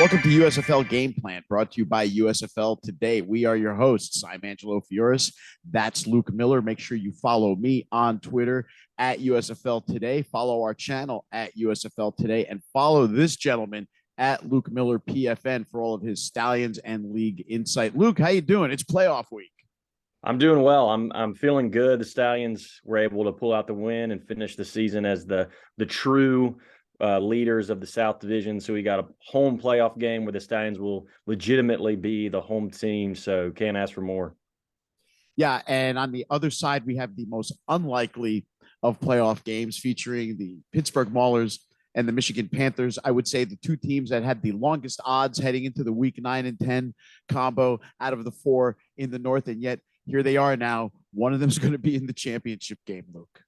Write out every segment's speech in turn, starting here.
Welcome to USFL Game Plan, brought to you by USFL Today. We are your hosts. I'm Angelo and That's Luke Miller. Make sure you follow me on Twitter at USFL Today. Follow our channel at USFL Today, and follow this gentleman at Luke Miller PFN for all of his Stallions and League insight. Luke, how you doing? It's playoff week. I'm doing well. I'm feeling good. The Stallions were able to pull out the win and finish the season as the true leaders of the South Division. So we got a home playoff game where the Stallions will legitimately be the home team. So can't ask for more. Yeah, and on the other side, we have the most unlikely of playoff games featuring the Pittsburgh Maulers and the Michigan Panthers. I would say the two teams that had the longest odds heading into the week 9 and 10 combo out of the four in the North. And yet here they are now. One of them is going to be in the championship game, Luke.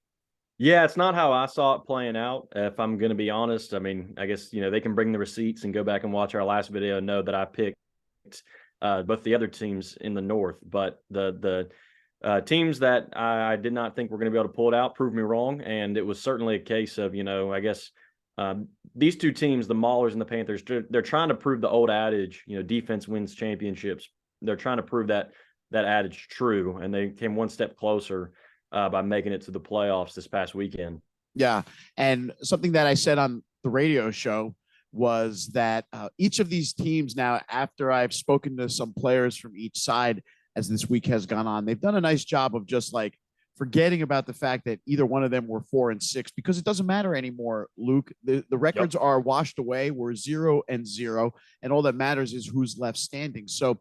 Yeah, it's not how I saw it playing out, if I'm going to be honest. I mean, I guess, they can bring the receipts and go back and watch our last video and know that I picked both the other teams in the North. But the teams that I did not think were going to be able to pull it out proved me wrong. And it was certainly a case of, I guess these two teams, the Maulers and the Panthers, they're trying to prove the old adage, defense wins championships. They're trying to prove that adage true, and they came one step closer by making it to the playoffs this past weekend. Yeah, and something that I said on the radio show was that each of these teams now, after I've spoken to some players from each side as this week has gone on, they've done a nice job of just like forgetting about the fact that either one of them were 4-6, because it doesn't matter anymore, Luke. The records are washed away. We're 0-0, and all that matters is who's left standing. So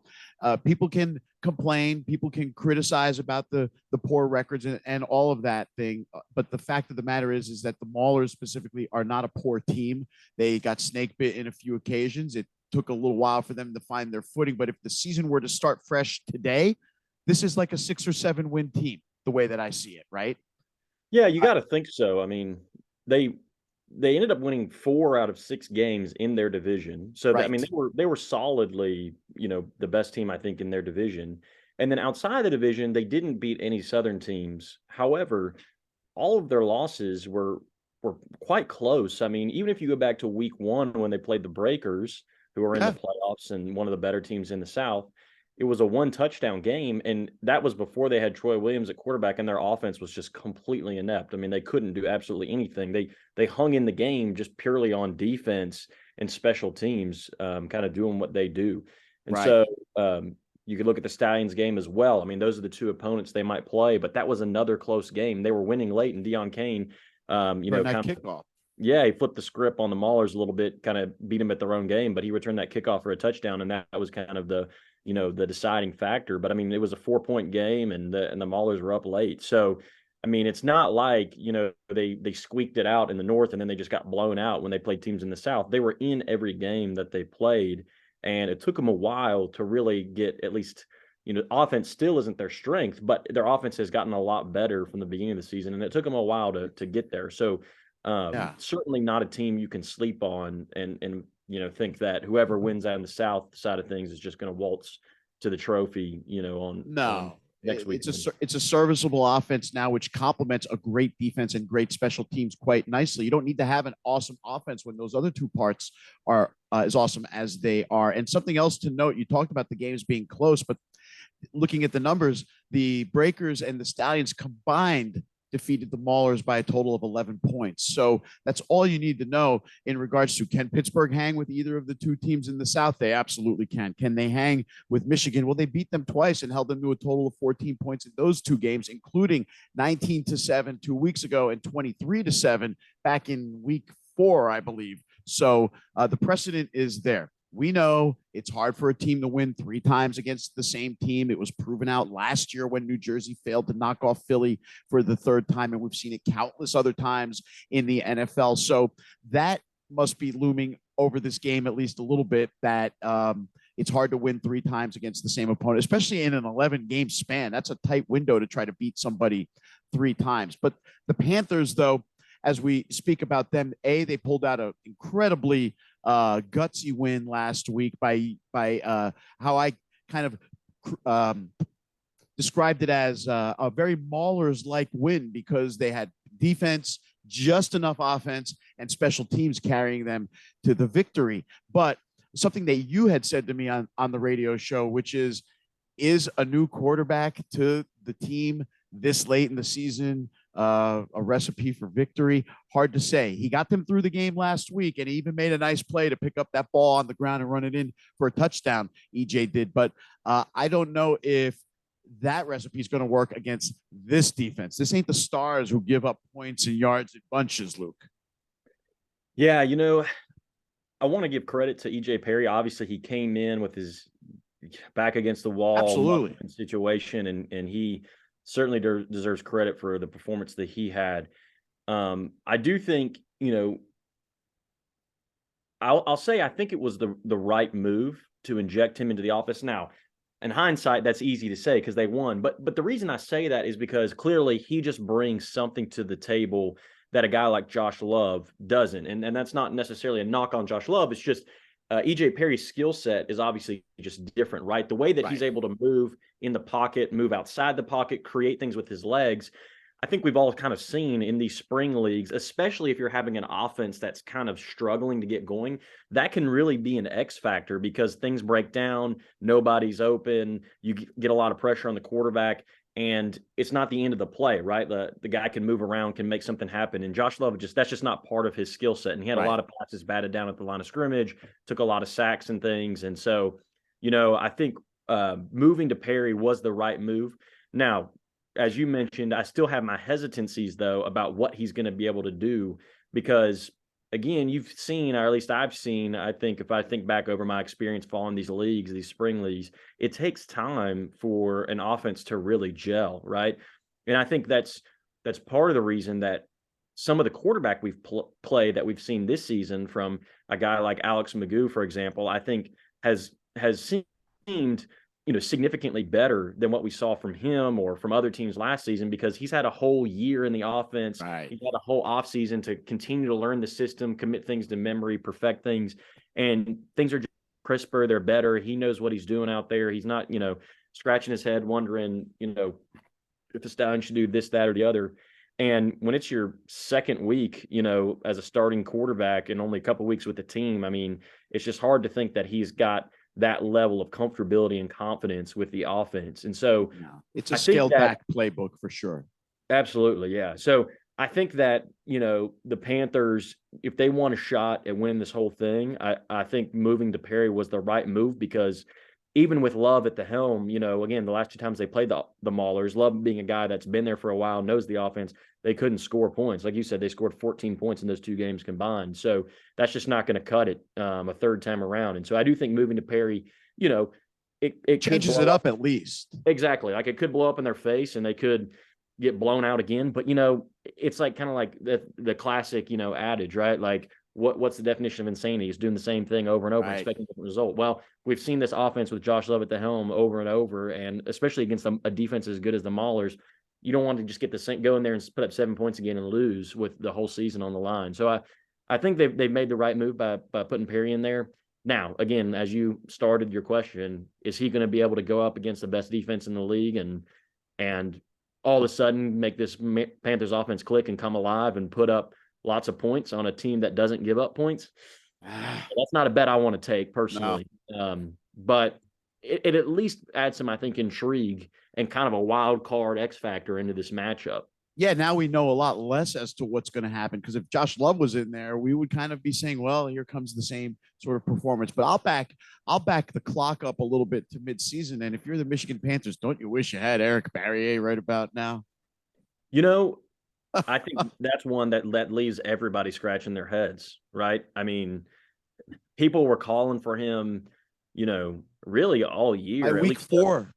people can complain, people can criticize about the poor records and all of that thing. But the fact of the matter is that the Maulers specifically are not a poor team. They got snake bit in a few occasions. It took a little while for them to find their footing. But if the season were to start fresh today, this is like a 6 or 7 win team, the way that I see it, right? Yeah, you got to think so. I mean, they ended up winning 4 out of 6 games in their division. So right. I mean, they were solidly, the best team I think in their division. And then outside the division, they didn't beat any Southern teams. However, all of their losses were quite close. I mean, even if you go back to week 1 when they played the Breakers, who are in the playoffs and one of the better teams in the South, it was a 1-touchdown game, and that was before they had Troy Williams at quarterback, and their offense was just completely inept. I mean, they couldn't do absolutely anything. They hung in the game just purely on defense and special teams, kind of doing what they do. And so you could look at the Stallions game as well. I mean, those are the two opponents they might play, but that was another close game. They were winning late, and Deion Kane, kind of kickoff. Yeah, he flipped the script on the Maulers a little bit, kind of beat them at their own game, but he returned that kickoff for a touchdown, and that was kind of the deciding factor. But I mean, it was a 4-point game, and the Maulers were up late. So, I mean, it's not like, they squeaked it out in the North and then they just got blown out when they played teams in the South. They were in every game that they played, and it took them a while to really get, at least, offense still isn't their strength, but their offense has gotten a lot better from the beginning of the season, and it took them a while to get there. So, certainly not a team you can sleep on and think that whoever wins out in the South side of things is just going to waltz to the trophy, on next week. It's a serviceable offense now, which complements a great defense and great special teams quite nicely. You don't need to have an awesome offense when those other two parts are as awesome as they are. And something else to note, you talked about the games being close, but looking at the numbers, the Breakers and the Stallions combined defeated the Maulers by a total of 11 points. So that's all you need to know in regards to, can Pittsburgh hang with either of the two teams in the South? They absolutely can. Can they hang with Michigan? Well, they beat them twice and held them to a total of 14 points in those two games, including 19-7 2 weeks ago and 23-7 back in week 4, I believe. So the precedent is there. We know it's hard for a team to win 3 times against the same team. It was proven out last year when New Jersey failed to knock off Philly for the 3rd time, and we've seen it countless other times in the NFL. So that must be looming over this game at least a little bit, that it's hard to win 3 times against the same opponent, especially in an 11-game span. That's a tight window to try to beat somebody 3 times. But the Panthers, though, as we speak about them, they pulled out an incredibly gutsy win last week by how I kind of described it as a very Maulers-like win, because they had defense, just enough offense, and special teams carrying them to the victory. But something that you had said to me on the radio show, which is a new quarterback to the team this late in the season a recipe for victory? Hard to say. He got them through the game last week, and he even made a nice play to pick up that ball on the ground and run it in for a touchdown. EJ did, but I don't know if that recipe is going to work against this defense. This ain't the Stars who give up points and yards in bunches, Luke. Yeah, I want to give credit to EJ Perry. Obviously, he came in with his back against the wall, absolutely, situation, and he certainly deserves credit for the performance that he had. I do think, I'll say I think it was the right move to inject him into the office. Now, in hindsight, that's easy to say because they won. But the reason I say that is because clearly he just brings something to the table that a guy like Josh Love doesn't. And that's not necessarily a knock on Josh Love. It's just EJ Perry's skill set is obviously just different, right? The way that he's able to move in the pocket, move outside the pocket, create things with his legs. I think we've all kind of seen in these spring leagues, especially if you're having an offense that's kind of struggling to get going, that can really be an X factor because things break down, nobody's open, you get a lot of pressure on the quarterback, and it's not the end of the play, right? The guy can move around, can make something happen. And Josh Love, that's just not part of his skill set. And he had a lot of passes batted down at the line of scrimmage, took a lot of sacks and things. And so, I think moving to Perry was the right move. Now, as you mentioned, I still have my hesitancies, though, about what he's going to be able to do because, again, you've seen, or at least I've seen, I think if I think back over my experience following these leagues, these spring leagues, it takes time for an offense to really gel, right? And I think that's part of the reason that some of the quarterback we've played that we've seen this season from a guy like Alex Magoo, for example, I think has seemed significantly better than what we saw from him or from other teams last season because he's had a whole year in the offense. Right. He's had a whole offseason to continue to learn the system, commit things to memory, perfect things, and things are just crisper. They're better. He knows what he's doing out there. He's not, scratching his head wondering, if the Stallion should do this, that, or the other. And when it's your second week, as a starting quarterback and only a couple of weeks with the team, I mean, it's just hard to think that he's got that level of comfortability and confidence with the offense. And so it's a scaled back playbook for sure. Absolutely. Yeah. So I think that, the Panthers, if they want a shot at winning this whole thing, I think moving to Perry was the right move because even with Love at the helm, again, the last two times they played the Maulers, Love being a guy that's been there for a while, knows the offense, they couldn't score points. Like you said, they scored 14 points in those two games combined. So that's just not going to cut it a third time around. And so I do think moving to Perry, it changes it up at least. Exactly. Like it could blow up in their face and they could get blown out again. But, it's like kind of like the classic, adage, right? Like what's the definition of insanity? Is doing the same thing over and over, expecting a different result. Well, we've seen this offense with Josh Love at the helm over and over, and especially against a defense as good as the Maulers, you don't want to just get the same, go in there and put up 7 points again and lose with the whole season on the line. So I think they've made the right move by putting Perry in there. Now, again, as you started your question, is he going to be able to go up against the best defense in the league and all of a sudden make this Panthers offense click and come alive and put up lots of points on a team that doesn't give up points? That's not a bet I want to take personally. No. But it at least adds some, I think, intrigue and kind of a wild card X factor into this matchup. Yeah, now we know a lot less as to what's going to happen because if Josh Love was in there, we would kind of be saying, well, here comes the same sort of performance. But I'll back the clock up a little bit to midseason. And if you're the Michigan Panthers, don't you wish you had Eric Barriere right about now? I think that's one that leaves everybody scratching their heads, right? I mean, people were calling for him, really all year. By week 4.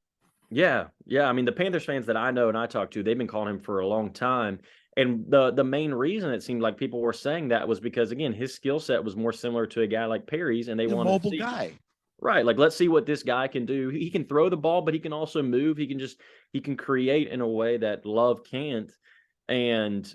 Yeah. I mean, the Panthers fans that I know and I talk to, they've been calling him for a long time. And the main reason it seemed like people were saying that was because, again, his skill set was more similar to a guy like Perry's, and they wanted mobile to see, guy. Right. Like, let's see what this guy can do. He can throw the ball, but he can also move. He can create in a way that Love can't. And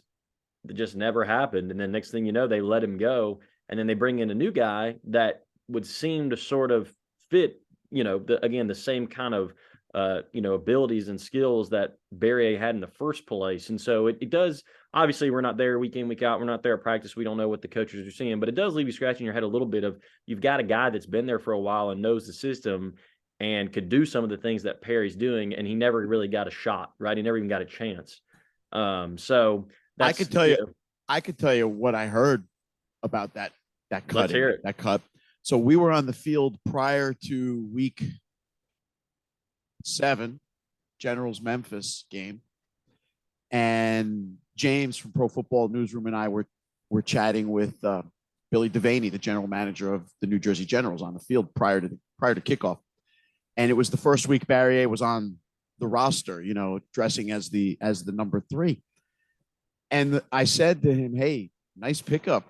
it just never happened. And then next thing you know, they let him go. And then they bring in a new guy that would seem to sort of fit, the same kind of, abilities and skills that Barriere had in the first place. And so it does obviously we're not there week in, week out. We're not there at practice. We don't know what the coaches are seeing, but it does leave you scratching your head a little bit of you've got a guy that's been there for a while and knows the system and could do some of the things that Perry's doing, and he never really got a shot, right? He never even got a chance. So that's, I could tell you, I could tell you what I heard about that cut. Let's hear it. That cut. So we were on the field prior to week 7, Generals Memphis game, and James from Pro Football Newsroom and I were chatting with Billy Devaney, the general manager of the New Jersey Generals, on the field prior to kickoff. And it was the first week Barrier was on the roster, you know, dressing as the number 3. And I said to him, "Hey, nice pickup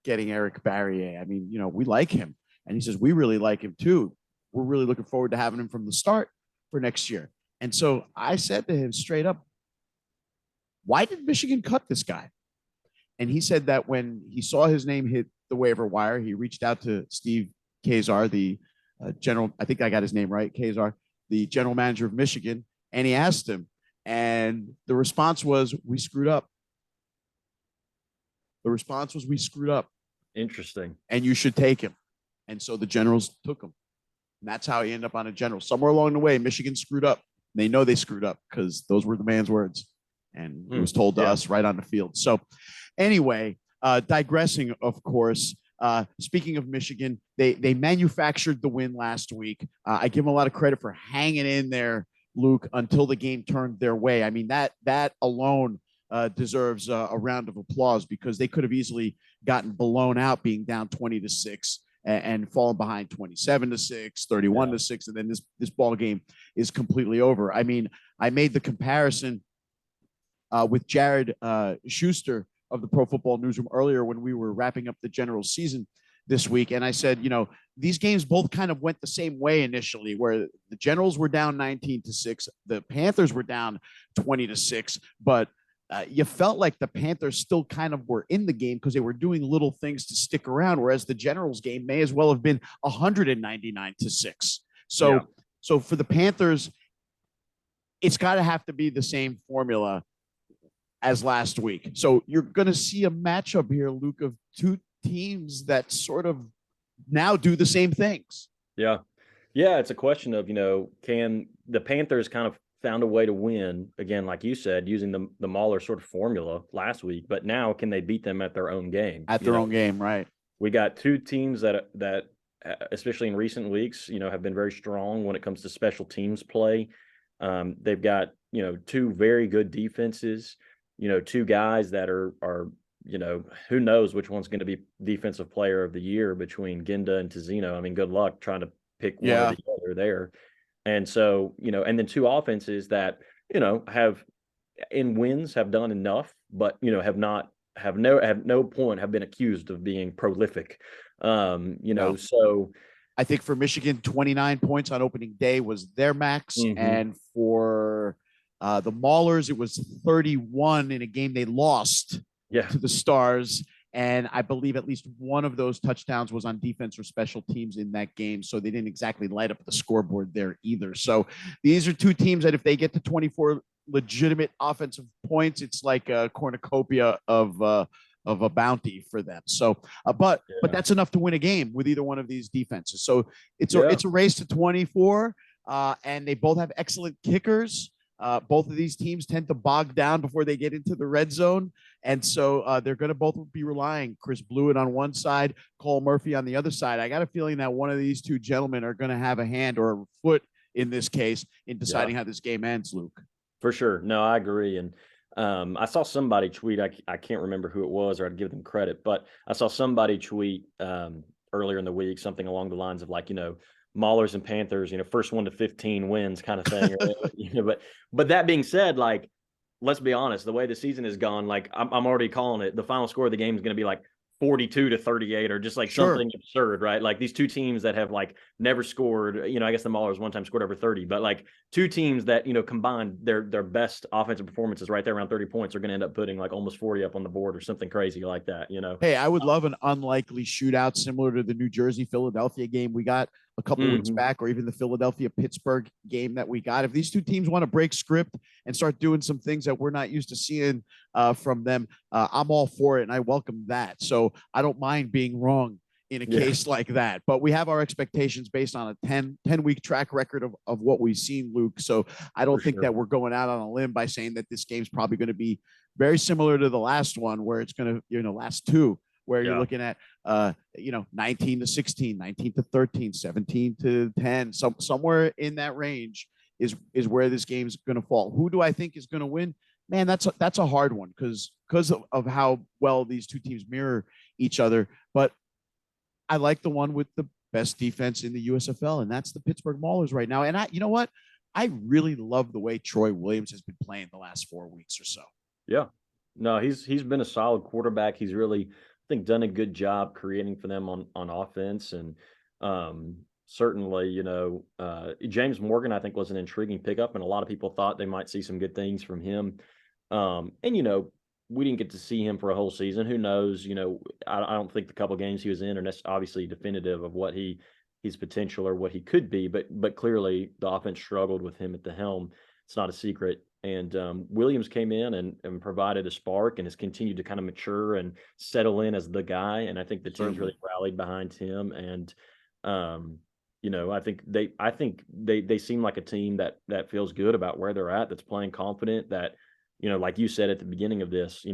getting Eric Barrier. I mean, you know, we like him." And he says, "We really like him too. We're really looking forward to having him from the start for next year." And so I said to him straight up, "Why did Michigan cut this guy?" And he said that when he saw his name hit the waiver wire, he reached out to Steve Kazar, the general, I think I got his name right, Kazar, the general manager of Michigan, and he asked him. And the response was, "We screwed up." The response was, "We screwed up. Interesting. And you should take him." And so the Generals took him. And that's how he ended up on a General. Somewhere along the way, Michigan screwed up. They know they screwed up because those were the man's words. And it was told to us right on the field. So anyway, digressing, of course, speaking of Michigan, they manufactured the win last week. I give them a lot of credit for hanging in there, Luke, until the game turned their way. I mean, that alone deserves a round of applause, because they could have easily gotten blown out being down 20-6 and fallen behind 27-6, 31-6, and then this ball game is completely over. I mean, I made the comparison with Jared Schuster of the Pro Football Newsroom earlier when we were wrapping up the Generals season this week, and I said, you know, these games both kind of went the same way initially, where the Generals were down 19-6, the Panthers were down 20-6, but you felt like the Panthers still kind of were in the game because they were doing little things to stick around, whereas the Generals game may as well have been 199-6. So for the Panthers, it's got to have to be the same formula as last week. So you're going to see a matchup here, Luke, of two teams that sort of now do the same things. Yeah. It's a question of, you know, can the Panthers kind of found a way to win again, like you said, using the Mahler sort of formula last week, but now can they beat them at their own game? At their own game, right? We got two teams that especially in recent weeks, you know, have been very strong when it comes to special teams play. They've got, you know, two very good defenses, you know, two guys that are, you know, who knows which one's going to be defensive player of the year between Ginda and Tizino. I mean, good luck trying to pick one or the other there. And so, you know, and then two offenses that, you know, have in wins have done enough, but, you know, have no point have been accused of being prolific. So I think for Michigan, 29 points on opening day was their max. Mm-hmm. And for the Maulers, it was 31 in a game they lost to the Stars. And I believe at least one of those touchdowns was on defense or special teams in that game. So they didn't exactly light up the scoreboard there either. So these are two teams that if they get to 24 legitimate offensive points, it's like a cornucopia of a bounty for them. So, but that's enough to win a game with either one of these defenses. So it's a race to 24, and they both have excellent kickers. Both of these teams tend to bog down before they get into the red zone. And so they're going to both be relying Chris Blewett on one side, Cole Murphy on the other side. I got a feeling that one of these two gentlemen are going to have a hand or a foot in this case in deciding how this game ends, Luke. For sure. No, I agree. And I saw somebody tweet, I can't remember who it was, or I'd give them credit, but I saw somebody tweet earlier in the week, something along the lines of like, you know, Maulers and Panthers, you know, first 1 to 15 wins kind of thing. You know, but that being said, like, let's be honest, the way the season has gone, like I'm already calling it, the final score of the game is going to be like 42-38 or just like something absurd, right? Like these two teams that have like never scored, you know, I guess the Maulers one time scored over 30, but like two teams that, you know, combined their best offensive performances right there around 30 points are going to end up putting like almost 40 up on the board or something crazy like that, you know? Hey, I would love an unlikely shootout similar to the New Jersey-Philadelphia game we got a couple weeks back, or even the Philadelphia Pittsburgh game that we got. If these two teams want to break script and start doing some things that we're not used to seeing from them, I'm all for it, and I welcome that. So I don't mind being wrong in a case like that. But we have our expectations based on a 10-week track record of what we've seen, Luke. So I don't think that we're going out on a limb by saying that this game's probably going to be very similar to the last one, where it's going to, last two, where you're looking at, 19-16, 19-13, 17-10, somewhere in that range is where this game's going to fall. Who do I think is going to win? Man, that's a hard one because of how well these two teams mirror each other. But I like the one with the best defense in the USFL, and that's the Pittsburgh Maulers right now. And you know what? I really love the way Troy Williams has been playing the last 4 weeks or so. Yeah. No, he's been a solid quarterback. He's really, I think, done a good job creating for them on offense. And certainly, James Morgan, I think, was an intriguing pickup, and a lot of people thought they might see some good things from him. And we didn't get to see him for a whole season. Who knows? I don't think the couple games he was in are obviously definitive of what his potential or what he could be. But clearly, the offense struggled with him at the helm. It's not a secret. And Williams came in and provided a spark and has continued to kind of mature and settle in as the guy. And I think the team's really rallied behind him. And I think they seem like a team that feels good about where they're at, that's playing confident, that, like you said at the beginning of this,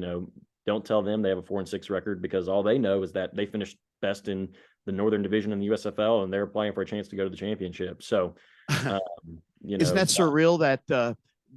don't tell them they have a 4-6 record, because all they know is that they finished best in the Northern Division in the USFL, and they're playing for a chance to go to the championship. So, isn't that surreal that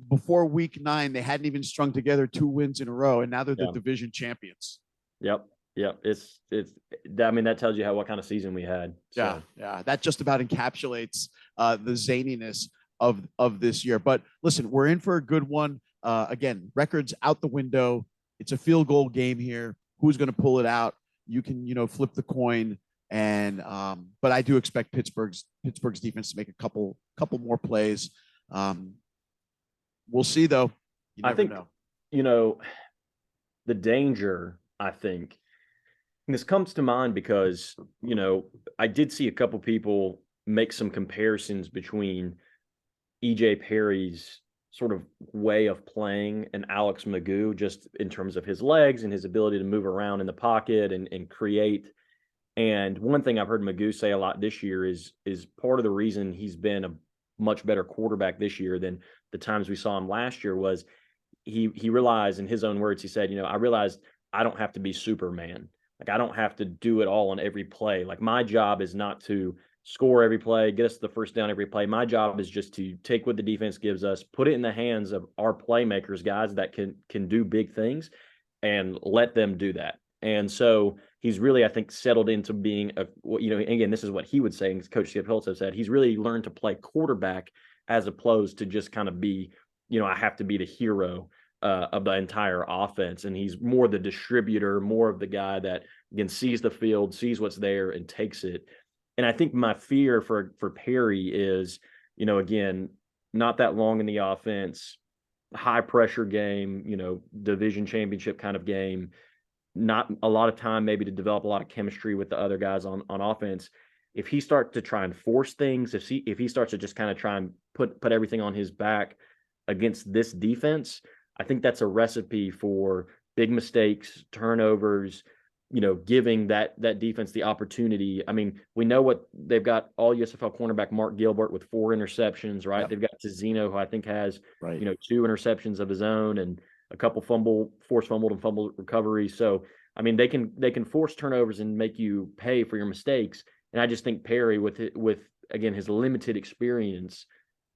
before week 9, they hadn't even strung together 2 wins in a row, and now they're the division champions. Yep. It's that tells you what kind of season we had. So. Yeah. That just about encapsulates the zaniness of this year. But listen, we're in for a good one. Again, records out the window. It's a field goal game here. Who's going to pull it out? You can, flip the coin. And but I do expect Pittsburgh's defense to make a couple more plays. We'll see, though. You never know. The danger, I think, and this comes to mind because, I did see a couple people make some comparisons between E.J. Perry's sort of way of playing and Alex Magoo, just in terms of his legs and his ability to move around in the pocket and create. And one thing I've heard Magoo say a lot this year is part of the reason he's been a much better quarterback this year than the times we saw him last year was he realized, in his own words, he said, I realized I don't have to be Superman. Like, I don't have to do it all on every play. Like, my job is not to score every play, get us the first down every play. My job is just to take what the defense gives us, put it in the hands of our playmakers, guys that can do big things, and let them do that. And so he's really, I think, settled into being again, this is what he would say, and Coach Skip Holtz has said, he's really learned to play quarterback as opposed to just kind of be, I have to be the hero of the entire offense. And he's more the distributor, more of the guy that, again, sees the field, sees what's there, and takes it. And I think my fear for Perry is, again, not that long in the offense, high pressure game, division championship kind of game, not a lot of time maybe to develop a lot of chemistry with the other guys on offense. If he starts to try and force things, if he starts to just kind of try and put everything on his back against this defense, I think that's a recipe for big mistakes, turnovers, giving that defense the opportunity. I mean, we know what they've got. All USFL cornerback Mark Gilbert with 4 interceptions, right? Yep. They've got Tizino, who I think has, 2 interceptions of his own and a couple forced fumbled and fumbled recoveries. So, I mean, they can force turnovers and make you pay for your mistakes. And I just think Perry, with again, his limited experience,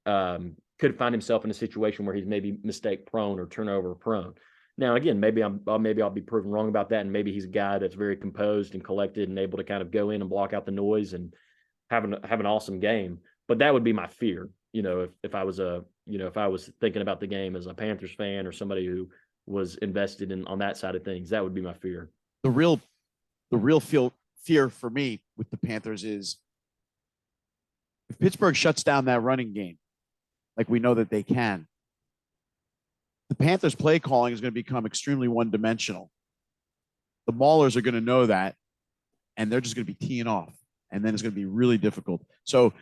could find himself in a situation where he's maybe mistake prone or turnover prone. Now, again, maybe I'll be proven wrong about that, and maybe he's a guy that's very composed and collected and able to kind of go in and block out the noise and have an awesome game. But that would be my fear, if I was if I was thinking about the game as a Panthers fan or somebody who was invested on that side of things. That would be my fear. The real fear for me with the Panthers is if Pittsburgh shuts down that running game, like we know that they can, the Panthers' play calling is going to become extremely one-dimensional. The Maulers are going to know that, and they're just going to be teeing off. and then it's going to be really difficult. So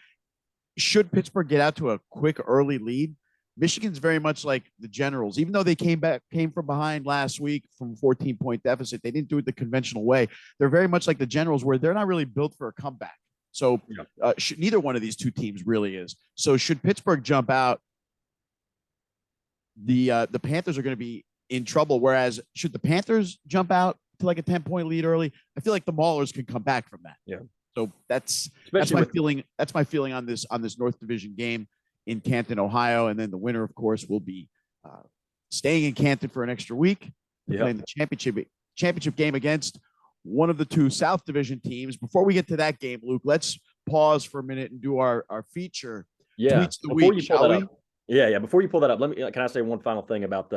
should Pittsburgh get out to a quick early lead, Michigan's very much like the Generals. Even though they came from behind last week from a 14-point deficit, they didn't do it the conventional way. They're very much like the Generals, where they're not really built for a comeback. So neither one of these two teams really is. So should Pittsburgh jump out, the Panthers are going to be in trouble. Whereas should the Panthers jump out to like a 10-point lead early, I feel like the Maulers can come back from that. Yeah. So that's my feeling. That's my feeling on this North Division game in Canton, Ohio, and then the winner, of course, will be staying in Canton for an extra week, playing the championship game against one of the two South Division teams. Before we get to that game, Luke, let's pause for a minute and do our feature tweets of the week, shall we? Yeah. Before you pull that up, can I say one final thing about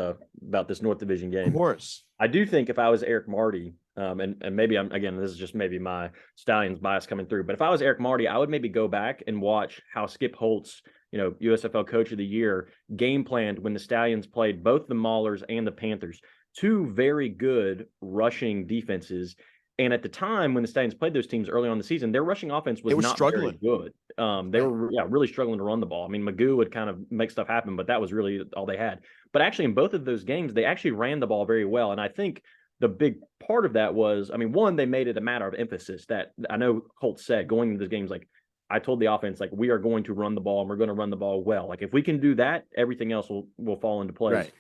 this North Division game? Of course. I do think if I was Eric Marty, and maybe this is just maybe my Stallions bias coming through, but if I was Eric Marty, I would maybe go back and watch how Skip Holtz, USFL Coach of the Year, game planned when the Stallions played both the Maulers and the Panthers, two very good rushing defenses. And at the time when the Stallions played those teams early on in the season, their rushing offense was not struggling. Very good. They were really struggling to run the ball. I mean, Magoo would kind of make stuff happen, but that was really all they had. But actually, in both of those games, they actually ran the ball very well. And I think the big part of that was, one, they made it a matter of emphasis. That I know Holt said going into those games, like, I told the offense, like, we are going to run the ball and we're going to run the ball well. Like, if we can do that, everything else will fall into place. Right.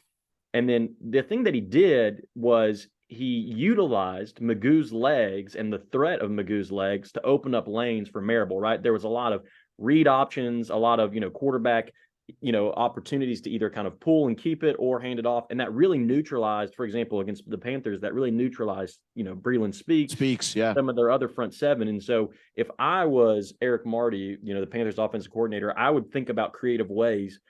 And then the thing that he did was he utilized Magoo's legs and the threat of Magoo's legs to open up lanes for Marable, right? There was a lot of read options, a lot of, quarterback, opportunities to either kind of pull and keep it or hand it off. And that really neutralized, for example, against the Panthers, that really neutralized, Breland Speaks, some of their other front seven. And so if I was Eric Marty, the Panthers offensive coordinator, I would think about creative ways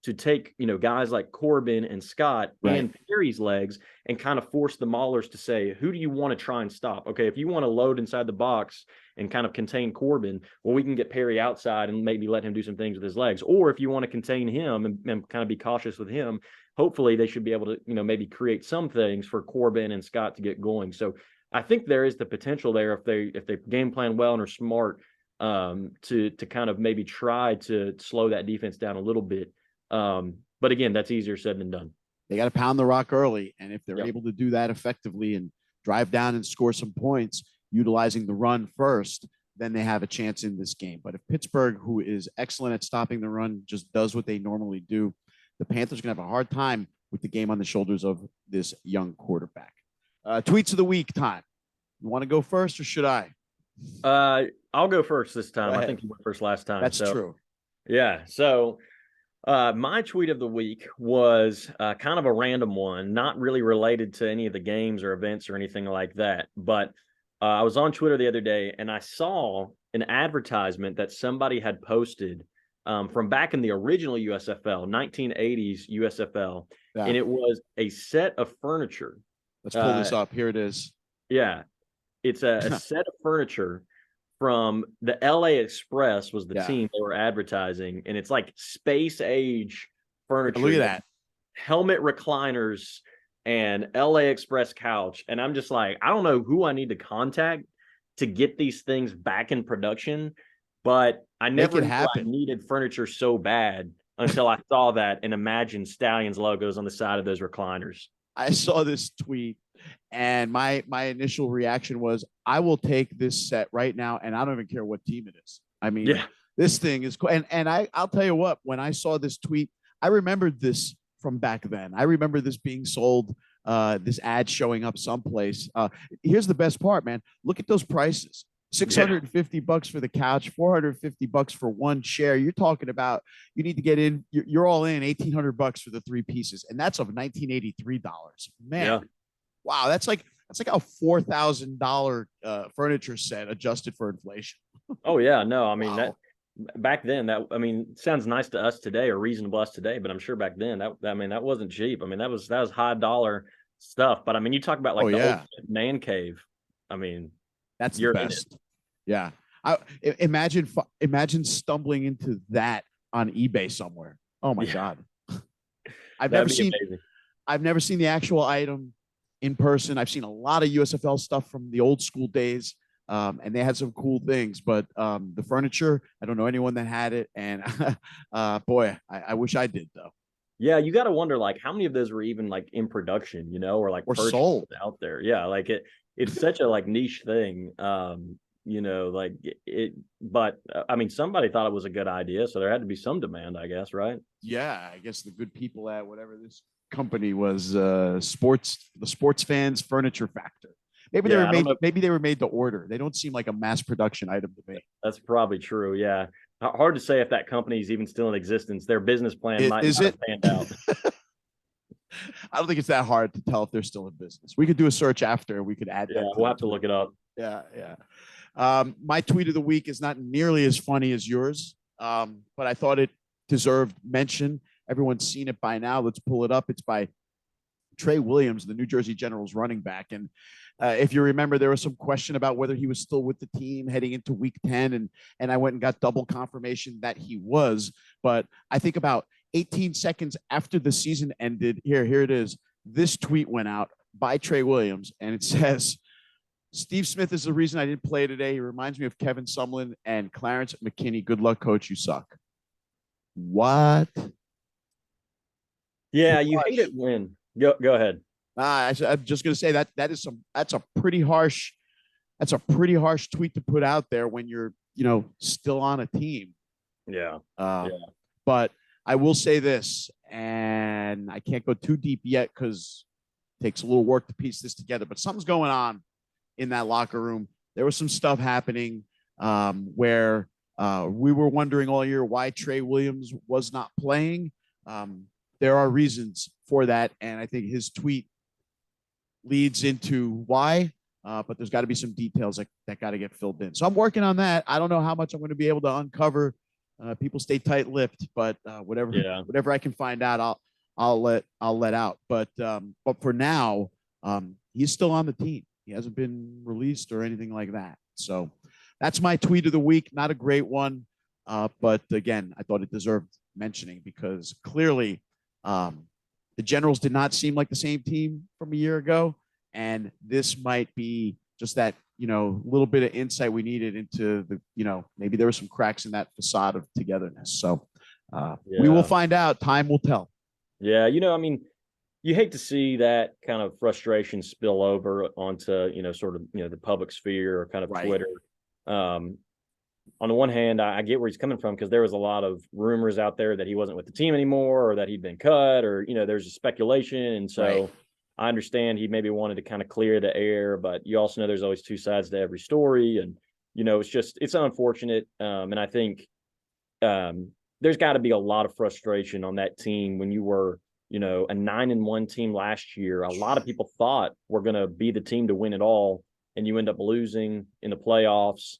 to take, guys like Corbin and Scott and Perry's legs and kind of force the Maulers to say, who do you want to try and stop? Okay, if you want to load inside the box and kind of contain Corbin, well, we can get Perry outside and maybe let him do some things with his legs. Or if you want to contain him and kind of be cautious with him, hopefully they should be able to, maybe create some things for Corbin and Scott to get going. So I think there is the potential there if they game plan well and are smart to kind of maybe try to slow that defense down a little bit. But again, that's easier said than done. They got to pound the rock early. And if they're able to do that effectively and drive down and score some points, utilizing the run first, then they have a chance in this game. But if Pittsburgh, who is excellent at stopping the run, just does what they normally do, the Panthers are going to have a hard time with the game on the shoulders of this young quarterback. Tweets of the week time. You want to go first or should I? I'll go first this time. I think you went first last time. That's true. Yeah. So my tweet of the week was kind of a random one, not really related to any of the games or events or anything like that. But I was on Twitter the other day and I saw an advertisement that somebody had posted from back in the original USFL, 1980s USFL. Yeah. And it was a set of furniture. Let's pull this up. Here it is. Yeah. It's a set of furniture from the LA Express was the team they were advertising. And it's like space age furniture. Look at that. Helmet recliners and LA Express couch. And I'm just like, I don't know who I need to contact to get these things back in production, but I never knew I needed furniture so bad until I saw that and imagined Stallions logos on the side of those recliners. I saw this tweet and my initial reaction was, I will take this set right now and I don't even care what team it is. I mean, this thing is cool. And I'll tell you what, when I saw this tweet, I remembered this from back then. I remember this being sold, this ad showing up someplace. Here's the best part, man. Look at those prices. $650 for the couch, $450 for one chair. You're talking about, you need to get in, you're all in $1,800 for the three pieces. And that's of $1983. Man. Yeah. Wow. That's like a $4,000 furniture set adjusted for inflation. Oh yeah. No, I mean, that back then sounds nice to us today or reasonable to us today, but I'm sure back then that wasn't cheap. I mean, that was high dollar stuff, but I mean, you talk about like old man cave. I mean, that's the best. Yeah. Imagine stumbling into that on eBay somewhere. Oh my God. I've never seen the actual item in person. I've seen a lot of USFL stuff from the old school days. and they had some cool things. But the furniture, I don't know anyone that had it, and boy, I wish I did though. Yeah, you got to wonder like how many of those were even like in production, or like Or purchased sold. out there. Yeah, like it's such a like niche thing. Like it, but I mean, somebody thought it was a good idea, so there had to be some demand, I guess, right? Yeah, I guess the good people at whatever this company was, the sports fans furniture factor. Maybe they Yeah, were I don't made. know. Maybe they were made to order. They don't seem like a mass production item to me. That's probably true. Yeah, hard to say if that company is even still in existence. Their business plan might Is not have it? panned out. I don't think it's that hard to tell if they're still in business. We could do a search after, and we could add Yeah, that to we'll the have to Twitter. look it up. Yeah, yeah. My tweet of the week is not nearly as funny as yours, but I thought it deserved mention. Everyone's seen it by now. Let's pull it up. It's by Trey Williams, the New Jersey Generals running back. And if you remember, there was some question about whether he was still with the team heading into week 10. And I went and got double confirmation that he was. But I think about 18 seconds after the season ended, here it is. This tweet went out by Trey Williams, and it says, Steve Smith is the reason I didn't play today. He reminds me of Kevin Sumlin and Clarence McKinney. Good luck, coach. You suck. What? Yeah, you hate it when go ahead. I'm just going to say that's a pretty harsh tweet to put out there when you're still on a team. Yeah. But I will say this, and I can't go too deep yet because it takes a little work to piece this together. But something's going on in that locker room. There was some stuff happening where we were wondering all year why Trey Williams was not playing. There are reasons for that, and I think his tweet leads into why. But there's got to be some details that got to get filled in. So I'm working on that. I don't know how much I'm going to be able to uncover. People stay tight-lipped, but whatever I can find out, I'll let out. But for now, he's still on the team. He hasn't been released or anything like that. So that's my tweet of the week. Not a great one, but again, I thought it deserved mentioning because clearly the Generals did not seem like the same team from a year ago, and this might be just that little bit of insight we needed into the maybe there were some cracks in that facade of togetherness. So we will find out. Time will tell. Yeah, I mean, you hate to see that kind of frustration spill over onto sort of the public sphere or kind of Twitter. On the one hand, I get where he's coming from because there was a lot of rumors out there that he wasn't with the team anymore or that he'd been cut or there's a speculation, and so I understand he maybe wanted to kind of clear the air, but you also know there's always two sides to every story, and it's unfortunate, and I think there's got to be a lot of frustration on that team when you were a 9-1 team last year. A lot of people thought we're going to be the team to win it all, and you end up losing in the playoffs.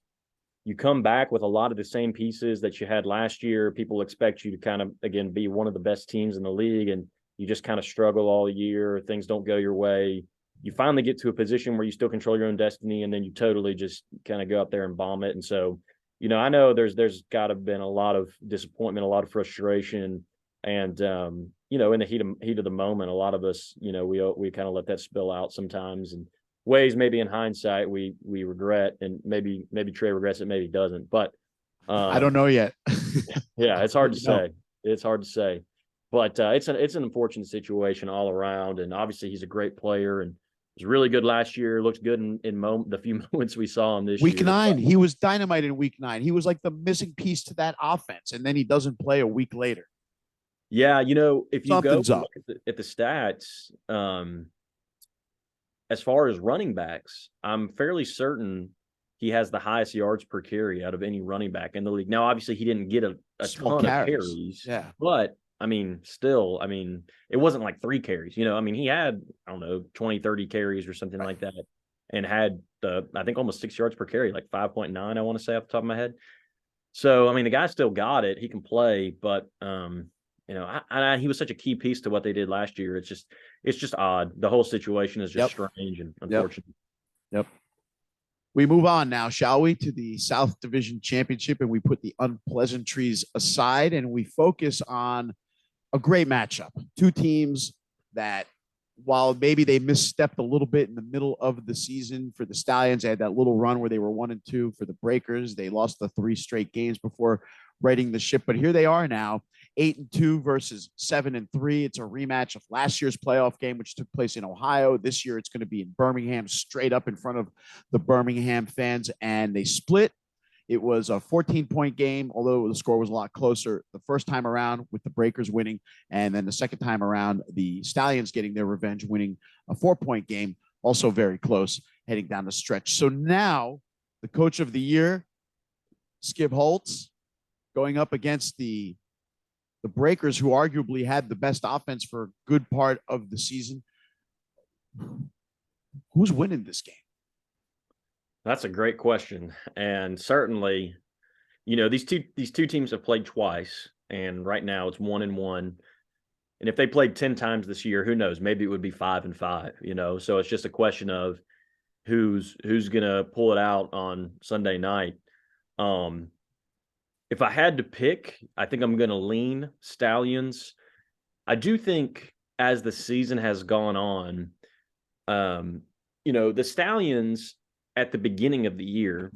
You come back with a lot of the same pieces that you had last year. People expect you to kind of, again, be one of the best teams in the league, and you just kind of struggle all year. Things don't go your way. You finally get to a position where you still control your own destiny, and then you totally just kind of go up there and bomb it. And so, I know there's got to have been a lot of disappointment, a lot of frustration, and in the heat of the moment, a lot of us, we kind of let that spill out sometimes, and ways maybe in hindsight we regret, and maybe Trey regrets it, maybe he doesn't, but I don't know yet. Yeah, it's hard to say. It's hard to say, but it's an unfortunate situation all around, and obviously he's a great player and was really good last year. Looked good in the few moments we saw him this week year. 9, he was dynamite in week 9. He was like the missing piece to that offense, and then he doesn't play a week later. Yeah, if you Something's go up. look at the stats, as far as running backs, I'm fairly certain he has the highest yards per carry out of any running back in the league. Now, obviously, he didn't get a ton of carries, but I mean, still, it wasn't like 3 carries. He had, I don't know, 20, 30 carries or something like that, and had I think almost 6 yards per carry, like 5.9, I want to say off the top of my head. So, the guy still got it. He can play, but he was such a key piece to what they did last year. It's just odd. The whole situation is just strange and unfortunate. Yep. We move on now, shall we, to the South Division Championship, and we put the unpleasantries aside and we focus on a great matchup. Two teams that while maybe they misstepped a little bit in the middle of the season for the Stallions, they had that little run where they were 1-2. For the Breakers, they lost the 3 straight games before righting the ship. But here they are now, 8-2 versus 7-3. It's a rematch of last year's playoff game, which took place in Ohio. This year, it's going to be in Birmingham, straight up in front of the Birmingham fans. And they split. It was a 14-point game, although the score was a lot closer the first time around with the Breakers winning. And then the second time around, the Stallions getting their revenge, winning a 4-point game, also very close, heading down the stretch. So now the coach of the year, Skip Holtz, going up against the Breakers, who arguably had the best offense for a good part of the season. Who's winning this game? That's a great question. And certainly, these two teams have played twice, and right now it's 1-1. And if they played 10 times this year, who knows? Maybe it would be 5-5, So it's just a question of who's gonna pull it out on Sunday night. If I had to pick, I think I'm gonna lean Stallions. I do think as the season has gone on, the Stallions at the beginning of the year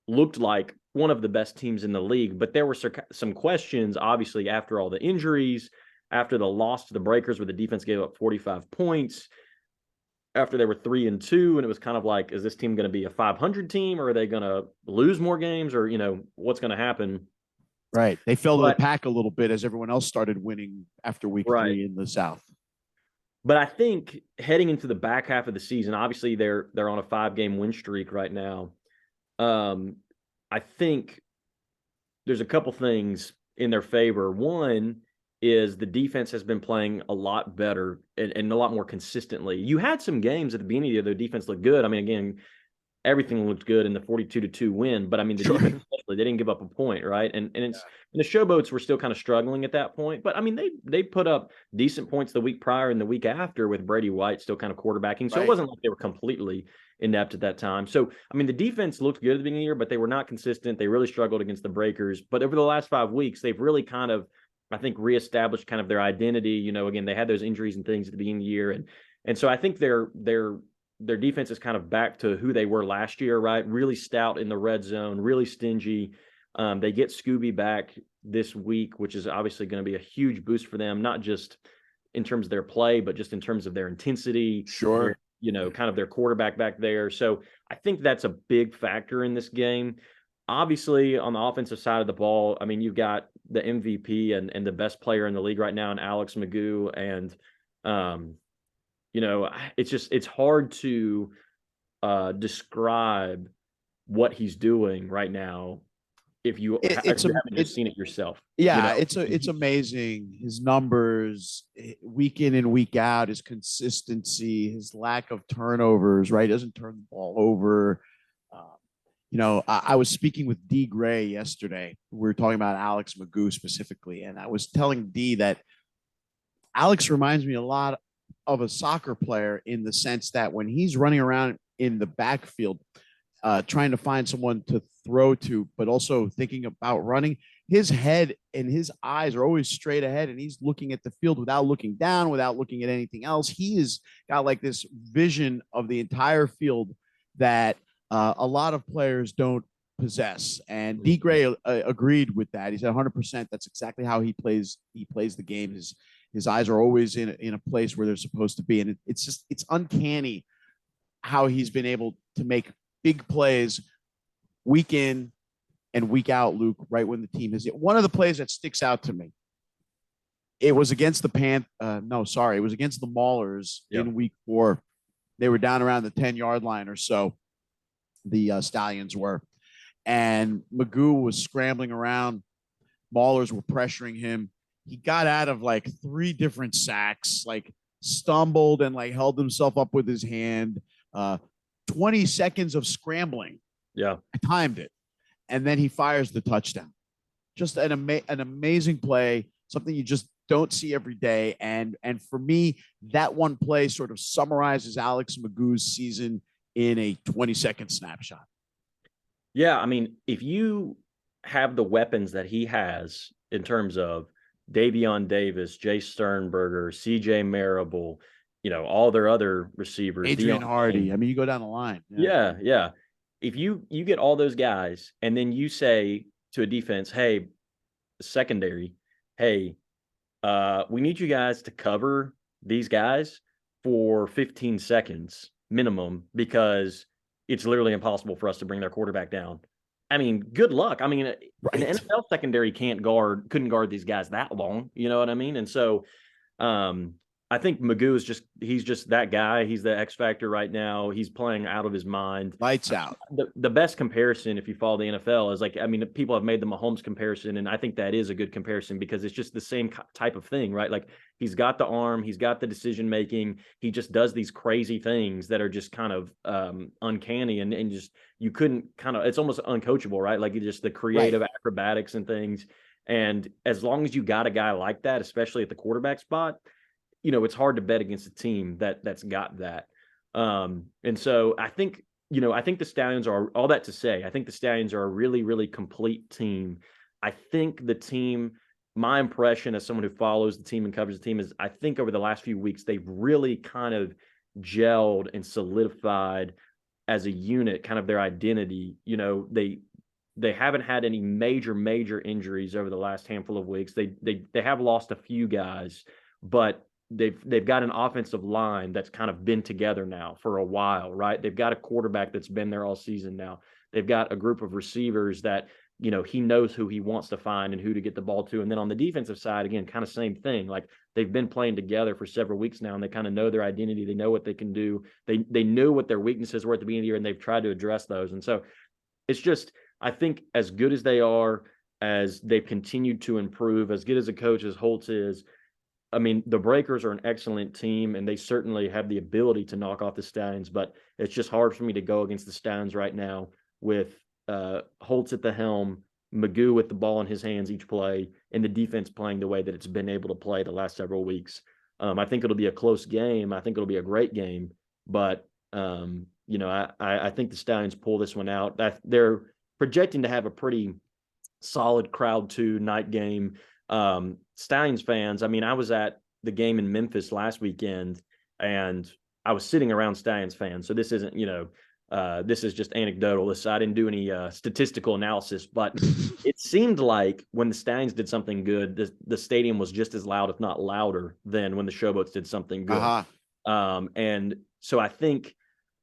looked like one of the best teams in the league, but there were some questions, obviously, after all the injuries, after the loss to the Breakers where the defense gave up 45 points, after they were 3-2, and it was kind of like, is this team going to be a 500 team, or are they going to lose more games, or, what's going to happen? Right. They fell to the pack a little bit as everyone else started winning after week 3 in the South. But I think heading into the back half of the season, obviously they're on a 5-game win streak right now. I think there's a couple things in their favor. One is the defense has been playing a lot better and a lot more consistently. You had some games at the beginning of the year, the defense looked good. I mean, again, everything looked good in the 42-2 win, but I mean, the defense, especially, they didn't give up a point, right? And it's and the Showboats were still kind of struggling at that point, but I mean, they put up decent points the week prior and the week after with Brady White still kind of quarterbacking. So it wasn't like they were completely inept at that time. So I mean, the defense looked good at the beginning of the year, but they were not consistent. They really struggled against the Breakers. But over the last 5 weeks, they've really kind of, I think, reestablished kind of their identity. Again, they had those injuries and things at the beginning of the year, and so I think their defense is kind of back to who they were last year, right? Really stout in the red zone, really stingy. They get Scooby back this week, which is obviously going to be a huge boost for them, not just in terms of their play, but just in terms of their intensity. Sure. Kind of their quarterback back there. So I think that's a big factor in this game. Obviously, on the offensive side of the ball, I mean, you've got the MVP and the best player in the league right now in Alex McGough. And, it's hard to describe what he's doing right now if you haven't just seen it yourself. Yeah, it's amazing. His numbers week in and week out, his consistency, his lack of turnovers, right? He doesn't turn the ball over. I was speaking with D Gray yesterday. We were talking about Alex McGough specifically, and I was telling D that Alex reminds me a lot of a soccer player in the sense that when he's running around in the backfield, trying to find someone to throw to, but also thinking about running, his head and his eyes are always straight ahead, and he's looking at the field without looking down, without looking at anything else. He has got like this vision of the entire field that a lot of players don't possess. And D Gray agreed with that. He said 100% that's exactly how he plays the game. His eyes are always in a place where they're supposed to be. And it's uncanny how he's been able to make big plays week in and week out, Luke, right when the team is it. One of the plays that sticks out to me, it was against the it was against the Maulers in week 4. They were down around the 10-yard line or so. The Stallions were. And McGough was scrambling around. Maulers were pressuring him. He got out of like 3 different sacks, like stumbled and like held himself up with his hand. 20 seconds of scrambling. Yeah. I timed it. And then he fires the touchdown. Just an amazing play, something you just don't see every day. And for me, that one play sort of summarizes Alex McGough's season in a 20-second snapshot. Yeah, I mean, if you have the weapons that he has in terms of Davion Davis, Jay Sternberger, CJ Marable, all their other receivers, Adrian Dion Hardy. I King. mean, you go down the line. Yeah, yeah. If you get all those guys and then you say to a defense, hey, secondary, hey, we need you guys to cover these guys for 15 seconds minimum because it's literally impossible for us to bring their quarterback down. I mean, good luck. I mean, an Right. NFL secondary couldn't guard these guys that long. You know what I mean? And so um, I think Magoo he's just that guy. He's the X factor right now. He's playing out of his mind. Lights out. The best comparison, if you follow the NFL, is like, I mean, people have made the Mahomes comparison, and I think that is a good comparison because it's just the same type of thing, right? Like he's got the arm, he's got the decision making, he just does these crazy things that are just kind of uncanny and just you couldn't kind of, it's almost uncoachable, right? Like just the creative acrobatics and things. And as long as you got a guy like that, especially at the quarterback spot, it's hard to bet against a team that's got that. And so I think the Stallions are, all that to say, I think the Stallions are a really, really complete team. I think the team, my impression as someone who follows the team and covers the team is I think over the last few weeks, they've really kind of gelled and solidified as a unit, kind of their identity. They haven't had any major injuries over the last handful of weeks. They have lost a few guys, but they've got an offensive line that's kind of been together now for a while, right? They've got a quarterback that's been there all season now. They've got a group of receivers that, he knows who he wants to find and who to get the ball to. And then on the defensive side, again, kind of same thing. Like they've been playing together for several weeks now and they kind of know their identity. They know what they can do. They knew what their weaknesses were at the beginning of the year and they've tried to address those. And so it's just, I think as good as they are, as they've continued to improve, as good as a coach as Holtz is, I mean, the Breakers are an excellent team, and they certainly have the ability to knock off the Stallions, but it's just hard for me to go against the Stallions right now with Holtz at the helm, Magoo with the ball in his hands each play, and the defense playing the way that it's been able to play the last several weeks. I think it'll be a close game. I think it'll be a great game, but I think the Stallions pull this one out. They're projecting to have a pretty solid crowd to night game. Stallions fans, I mean, I was at the game in Memphis last weekend and I was sitting around Stallions fans. So this isn't, this is just anecdotal. I didn't do any statistical analysis, but it seemed like when the Stallions did something good, the stadium was just as loud, if not louder, than when the Showboats did something good. And so I think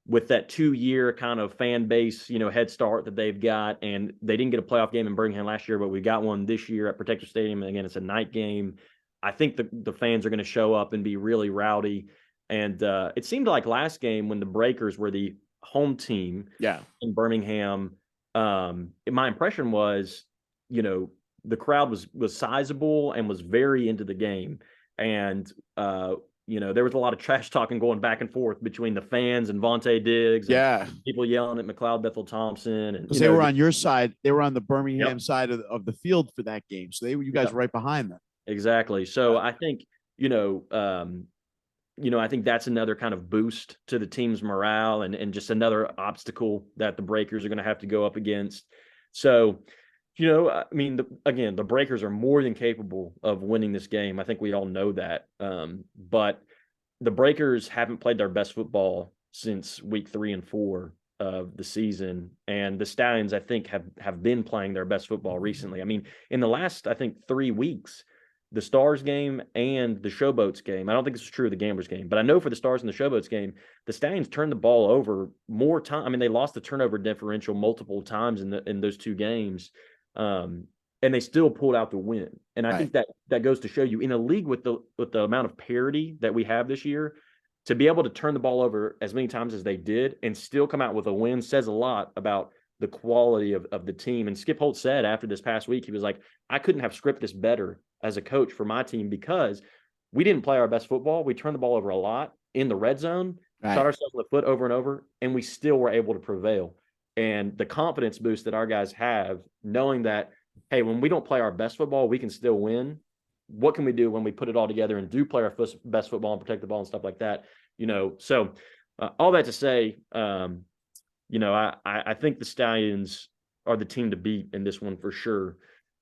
with that 2-year kind of fan base, head start that they've got, and they didn't get a playoff game in Birmingham last year, but we got one this year at Protector Stadium. And again, it's a night game. I think the fans are going to show up and be really rowdy. And it seemed like last game when the Breakers were the home team in Birmingham, my impression was, the crowd was sizable and was very into the game. And there was a lot of trash talking going back and forth between the fans and Vontae Diggs. And people yelling at McLeod Bethel Thompson. And because they were on your side. They were on the Birmingham side of the field for that game. So you guys were right behind them. Exactly. So I think, I think that's another kind of boost to the team's morale and just another obstacle that the Breakers are going to have to go up against. So, I mean, the Breakers are more than capable of winning this game. I think we all know that. But the Breakers haven't played their best football since week 3 and 4 of the season. And the Stallions, I think, have been playing their best football recently. I mean, in the last, I think, 3 weeks, the Stars game and the Showboats game, I don't think this is true of the Gamblers game, but I know for the Stars and the Showboats game, the Stallions turned the ball over more time. I mean, they lost the turnover differential multiple times in those 2 games. And they still pulled out the win. And I think that goes to show you in a league with the amount of parity that we have this year, to be able to turn the ball over as many times as they did and still come out with a win says a lot about the quality of the team. And Skip Holtz said after this past week, he was like, I couldn't have scripted this better as a coach for my team because we didn't play our best football. We turned the ball over a lot in the red zone, shot ourselves in the foot over and over, and we still were able to prevail. And the confidence boost that our guys have, knowing that, hey, when we don't play our best football, we can still win. What can we do when we put it all together and do play our best football and protect the ball and stuff like that? So all that to say, I think the Stallions are the team to beat in this one for sure.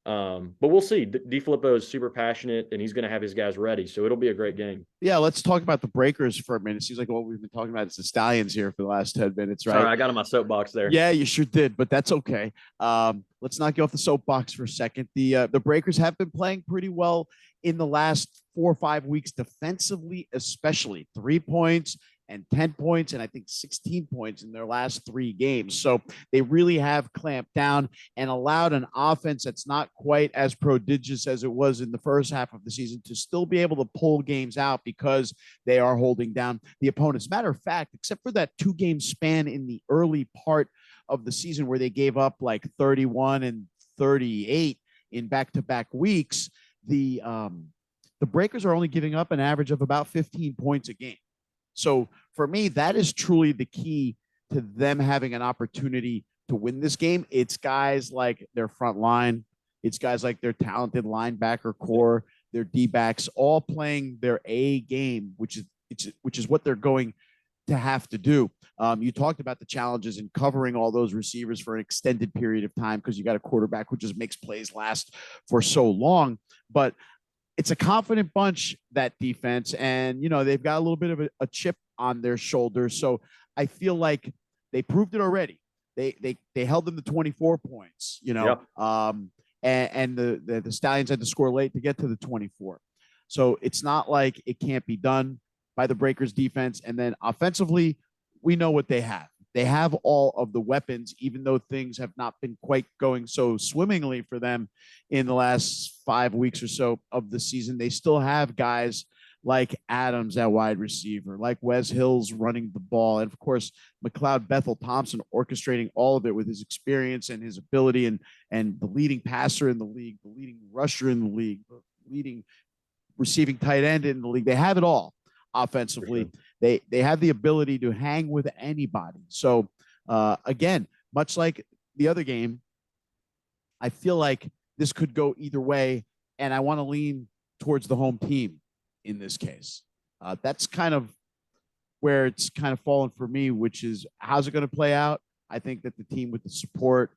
But we'll see. DeFilippo is super passionate, and he's going to have his guys ready, so it'll be a great game. Yeah, let's talk about the Breakers for a minute. It seems like what we've been talking about is the Stallions here for the last 10 minutes, right? Sorry, I got on my soapbox there. Yeah, you sure did, but that's okay. Let's not get off the soapbox for a second. The Breakers have been playing pretty well in the last 4 or 5 weeks, defensively, especially 3 points and 10 points, and I think 16 points in their last 3 games. So they really have clamped down and allowed an offense that's not quite as prodigious as it was in the first half of the season to still be able to pull games out because they are holding down the opponents. Matter of fact, except for that 2-game span in the early part of the season where they gave up like 31 and 38 in back-to-back weeks, the Breakers are only giving up an average of about 15 points a game. So for me, that is truly the key to them having an opportunity to win this game. It's guys like their front line. It's guys like their talented linebacker core, their D-backs, all playing their A game, which is what they're going to have to do. You talked about the challenges in covering all those receivers for an extended period of time because you got a quarterback who just makes plays last for so long. But it's a confident bunch, that defense, and they've got a little bit of a chip on their shoulders. So I feel like they proved it already. They held them to 24 points, Yep. And the Stallions had to score late to get to the 24. So it's not like it can't be done by the Breakers defense. And then offensively, we know what they have. They have all of the weapons, even though things have not been quite going so swimmingly for them in the last 5 weeks or so of the season. They still have guys like Adams at wide receiver, like Wes Hills running the ball, and of course, McLeod Bethel Thompson orchestrating all of it with his experience and his ability, and the leading passer in the league, the leading rusher in the league, the leading receiving tight end in the league. They have it all offensively. Sure. They have the ability to hang with anybody. So again, much like the other game, I feel like this could go either way, and I want to lean towards the home team in this case. That's kind of where it's kind of fallen for me, which is how's it going to play out? I think that the team with the support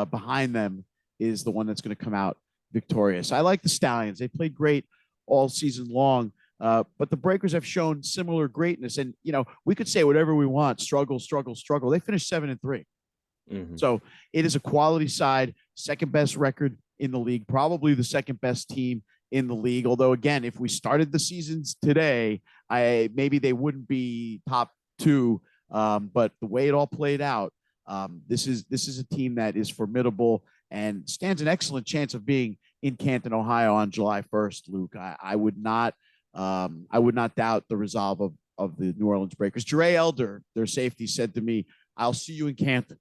behind them is the one that's going to come out victorious. I like the Stallions. They played great all season long. But the Breakers have shown similar greatness. And, we could say whatever we want, struggle. They finished 7-3. Mm-hmm. So it is a quality side, second best record in the league, probably the second best team in the league. Although, again, if we started the seasons today, maybe they wouldn't be top 2. But the way it all played out, this is a team that is formidable and stands an excellent chance of being in Canton, Ohio on July 1st, Luke. I would not doubt the resolve of the New Orleans Breakers. Dre Elder, their safety, said to me, "I'll see you in Canton."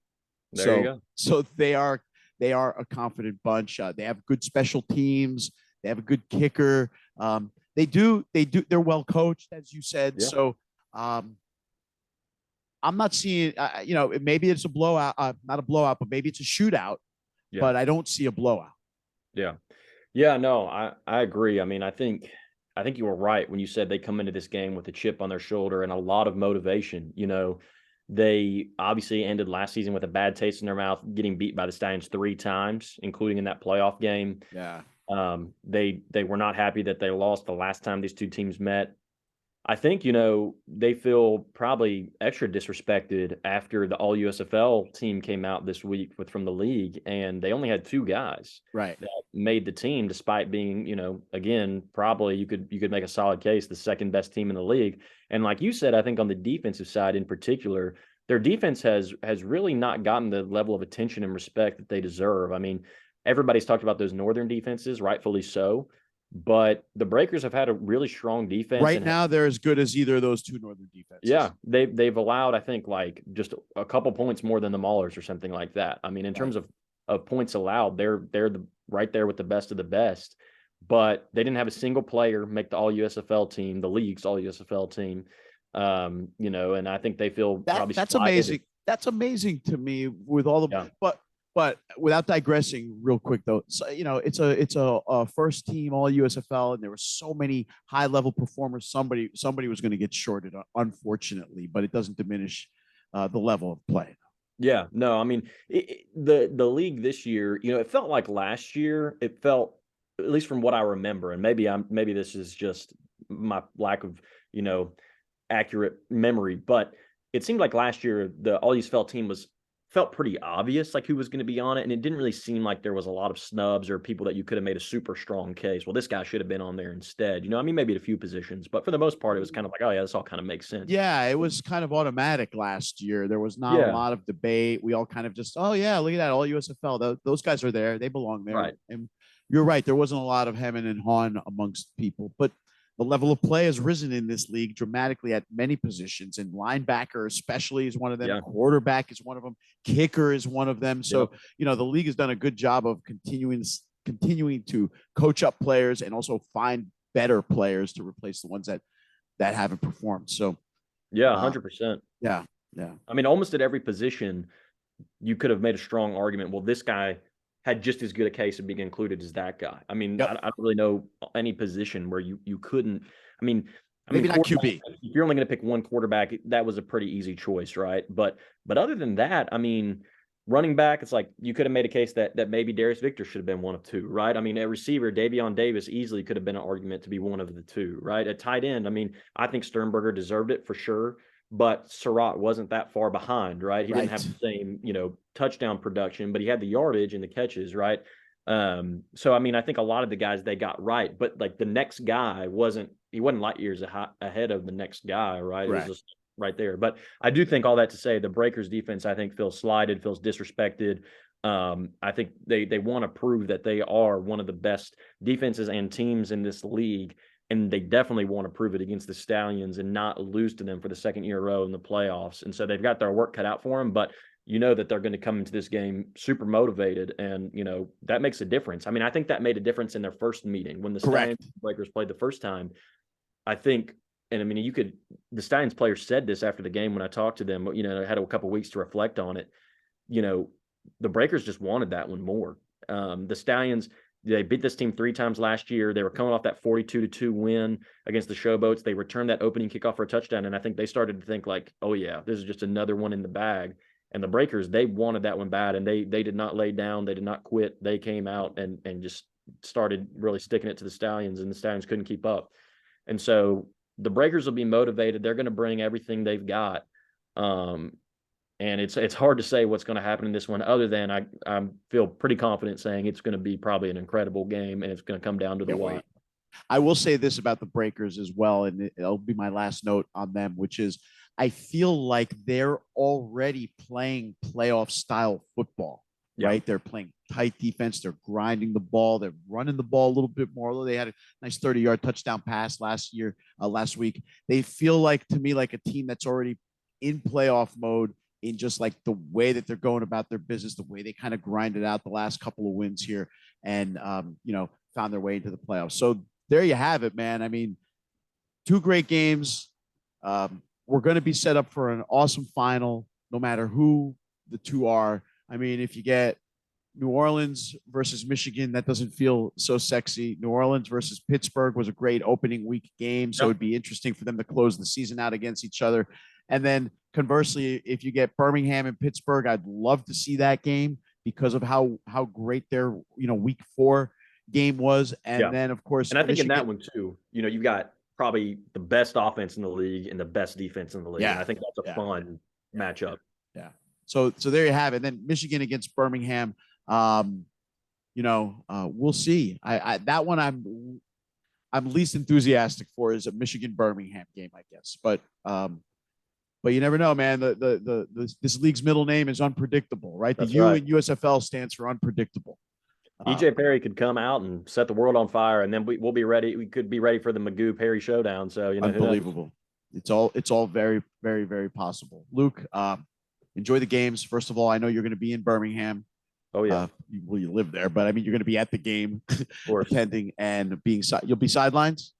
There you go. So they are a confident bunch. They have good special teams. They have a good kicker. They're well coached, as you said. Yeah. So I'm not seeing. Maybe it's a blowout, not a blowout, but maybe it's a shootout. Yeah. But I don't see a blowout. Yeah. No, I agree. I mean, I think you were right when you said they come into this game with a chip on their shoulder and a lot of motivation. They obviously ended last season with a bad taste in their mouth, getting beat by the Stallions 3 times, including in that playoff game. Yeah. They were not happy that they lost the last time these two teams met. I think, they feel probably extra disrespected after the all USFL team came out this week from the league, and they only had 2 guys right that made the team, despite being, again, probably you could make a solid case, the second best team in the league. And like you said, I think on the defensive side in particular, their defense has really not gotten the level of attention and respect that they deserve. I mean, everybody's talked about those northern defenses, rightfully so. But the Breakers have had a really strong defense. Right now, they're as good as either of those 2 northern defenses. Yeah, they've allowed, I think, like just a couple points more than the Maulers or something like that. I mean, in terms of points allowed, they're right there with the best of the best. But they didn't have a single player make the all USFL team, the league's all USFL team. And I think they feel probably that's amazing. That's amazing to me with all the But without digressing real quick, though, so, it's a first team all USFL, and there were so many high level performers. Somebody was going to get shorted, unfortunately, but it doesn't diminish the level of play. Yeah, no, I mean, the league this year, it felt like last year. It felt, at least from what I remember, and maybe this is just my lack of you know accurate memory, but it seemed like last year the All Usfl team felt pretty obvious, like who was going to be on it, and it didn't really seem like there was a lot of snubs or people that you could have made a super strong case. Well, this guy should have been on there instead. I mean, maybe at a few positions, but for the most part, it was kind of like, oh yeah, this all kind of makes sense. Yeah, it was kind of automatic last year. There was not a Yeah, lot of debate. We all kind of just, oh yeah, look at that, all USFL. Those guys are there. They belong there. right. And you're right. There wasn't a lot of hemming and hawing amongst people, but the level of play has risen in this league dramatically at many positions. And linebacker, especially, is one of them. Yeah. Quarterback is one of them. Kicker is one of them. So Yep. the league has done a good job of continuing to coach up players and also find better players to replace the ones that haven't performed. So Yeah, uh, 100%. yeah, yeah, I mean, almost at every position, you could have made a strong argument. Well, this guy had just as good a case of being included as that guy. I mean, yep. I don't really know any position where you couldn't. I mean, Maybe not quarterback. QB. If you're only going to pick one quarterback, that was a pretty easy choice, right? But other than that, I mean, running back, it's like you could have made a case that maybe Darius Victor should have been one of two, right? I mean, at receiver, Davion Davis easily could have been an argument to be one of the two, right? At tight end, I mean, I think Sternberger deserved it for sure, but Surratt wasn't that far behind, right? He didn't have Right. the same, touchdown production, but he had the yardage and the catches, right? So I mean, I think a lot of the guys they got right, but like the next guy wasn't light years ahead of the next guy, right? It was Correct. just right there. But I do think all that to say the Breakers defense, I think, feels slighted, feels disrespected. I think they want to prove that they are one of the best defenses and teams in this league, and they definitely want to prove it against the Stallions and not lose to them for the second year in a row in the playoffs. And so they've got their work cut out for them, but that they're going to come into this game super motivated, and that makes a difference. I mean, I think that made a difference in their first meeting when the Stallions Correct. Breakers played the first time. I think, and I mean, the Stallions players said this after the game when I talked to them. I had a couple of weeks to reflect on it. You know, the Breakers just wanted that one more. The Stallions, they beat this team 3 times last year. They were coming off that 42-2 win against the Showboats. They returned that opening kickoff for a touchdown, and I think they started to think like, oh yeah, this is just another one in the bag. And the Breakers, they wanted that one bad, and they did not lay down. They did not quit. They came out and just started really sticking it to the Stallions, and the Stallions couldn't keep up. And so the Breakers will be motivated. They're going to bring everything they've got. And it's hard to say what's going to happen in this one, other than I feel pretty confident saying it's going to be probably an incredible game, and it's going to come down to the wire. I will say this about the Breakers as well, and it'll be my last note on them, which is I feel like they're already playing playoff style football, Yeah. right? They're playing tight defense. They're grinding the ball. They're running the ball a little bit more. Although they had a nice 30-yard touchdown pass last week. They feel like, to me, like a team that's already in playoff mode, in just like the way that they're going about their business, the way they kind of grinded out the last couple of wins here, and found their way into the playoffs. So there you have it, man. I mean, 2 great games. We're going to be set up for an awesome final, no matter who the two are. I mean, if you get New Orleans versus Michigan, that doesn't feel so sexy. New Orleans versus Pittsburgh was a great opening week game, so it'd be interesting for them to close the season out against each other. And then conversely, if you get Birmingham and Pittsburgh, I'd love to see that game because of how great their week 4 game was. And then of course, and I think in that Michigan. one too, you've got probably the best offense in the league and the best defense in the league. And I think that's a fun matchup. Yeah. So there you have it. Then Michigan against Birmingham. We'll see. That one I'm least enthusiastic for is a Michigan Birmingham game, I guess. But you never know, man. This league's middle name is unpredictable, right? That's the U right. in USFL stands for unpredictable. EJ Perry could come out and set the world on fire, and then we'll be ready. We could be ready for the Magoo Perry showdown. So unbelievable. It's all very, very, very possible. Luke, enjoy the games. First of all, I know you're going to be in Birmingham. Oh yeah. You live there, but I mean, you're going to be at the game, attending and you'll be sidelines.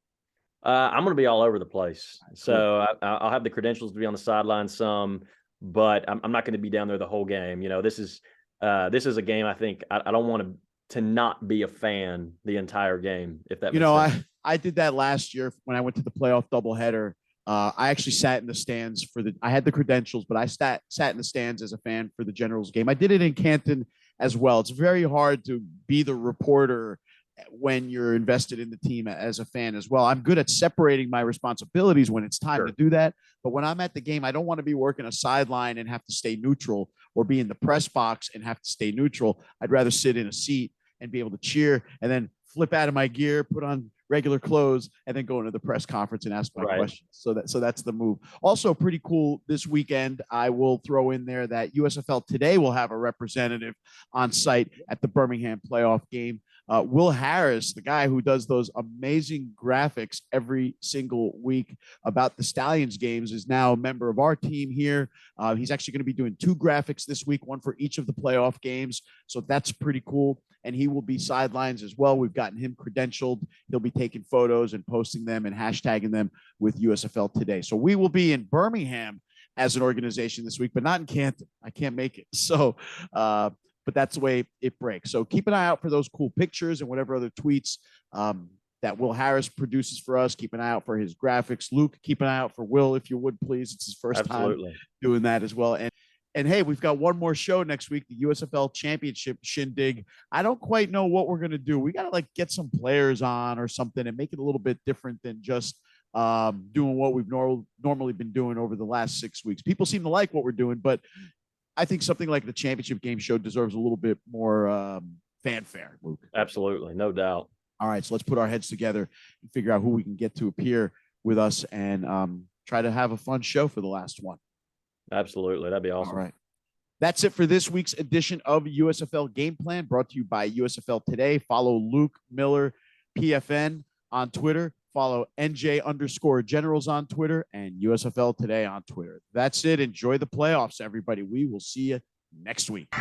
I'm going to be all over the place. So I'll have the credentials to be on the sidelines some, but I'm not going to be down there the whole game. This is a game I think I don't want to not be a fan the entire game, if that makes sense. I did that last year when I went to the playoff doubleheader I actually sat in the stands for I had the credentials, but I sat in the stands as a fan for the Generals game. I did it in Canton as well. It's very hard to be the reporter when you're invested in the team as a fan as well. I'm good at separating my responsibilities when it's time to do that. But when I'm at the game, I don't want to be working a sideline and have to stay neutral, or be in the press box and have to stay neutral. I'd rather sit in a seat and be able to cheer and then flip out of my gear, put on regular clothes, and then go into the press conference and ask my questions. So that's the move. Also pretty cool this weekend, I will throw in there that USFL Today will have a representative on site at the Birmingham playoff game. Will Harris, the guy who does those amazing graphics every single week about the Stallions games, is now a member of our team here. He's actually going to be doing 2 graphics this week, one for each of the playoff games. So that's pretty cool. And he will be sidelines as well. We've gotten him credentialed. He'll be taking photos and posting them and hashtagging them with USFL Today. So we will be in Birmingham as an organization this week, but not in Canton. I can't make it. So, but that's the way it breaks. So keep an eye out for those cool pictures and whatever other tweets that Will Harris produces for us. Keep an eye out for his graphics. Luke, keep an eye out for Will, if you would, please. It's his first time doing that as well. And hey, we've got one more show next week, the USFL Championship Shindig. I don't quite know what we're going to do. We got to like get some players on or something and make it a little bit different than just doing what we've normally been doing over the last 6 weeks. People seem to like what we're doing, but I think something like the championship game show deserves a little bit more fanfare, Luke. Absolutely. No doubt. All right. So let's put our heads together and figure out who we can get to appear with us and try to have a fun show for the last one. Absolutely. That'd be awesome. All right. That's it for this week's edition of USFL Game Plan, brought to you by USFL Today. Follow Luke Miller, PFN on Twitter. Follow NJ_Generals on Twitter and USFL Today on Twitter. That's it. Enjoy the playoffs, everybody. We will see you next week.